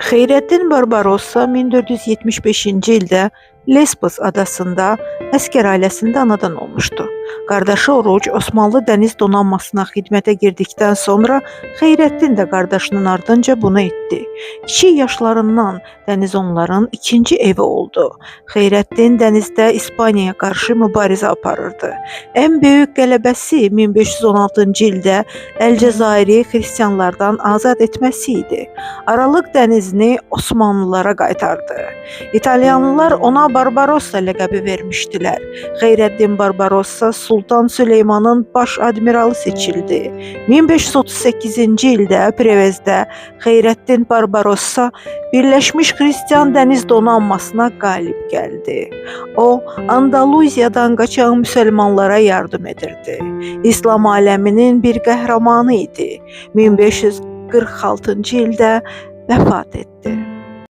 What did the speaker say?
Xeyrəddin Barbarossa 1475-ci ildə Lesbos adasında əskər ailəsində anadan olmuşdu. Qardaşı Oruc Osmanlı dəniz donanmasına xidmətə girdikdən sonra Xeyrəddin də qardaşının ardınca bunu etdi. Kiçik yaşlarından dəniz onların ikinci evi oldu. Xeyrəddin dənizdə İspaniyaya qarşı mübarizə aparırdı. Ən böyük qələbəsi 1516-cı ildə Əlcəzairi xristianlardan azad etməsi idi. Aralıq dənizini Osmanlılara qaytardı. İtalyanlılar ona Barbarossa ləqəbi vermişdilər. Xeyrəddin Barbarossa Sultan Süleymanın baş admiralı seçildi. 1538-ci ildə Prevezdə Xeyrəddin Barbarossa Birləşmiş Xristian Dəniz Donanmasına qalib gəldi. O, Andaluziyadan qaçan müsəlmanlara yardım edirdi. İslam aləminin bir qəhrəmanı idi. 1546-cı ildə vəfat etdi.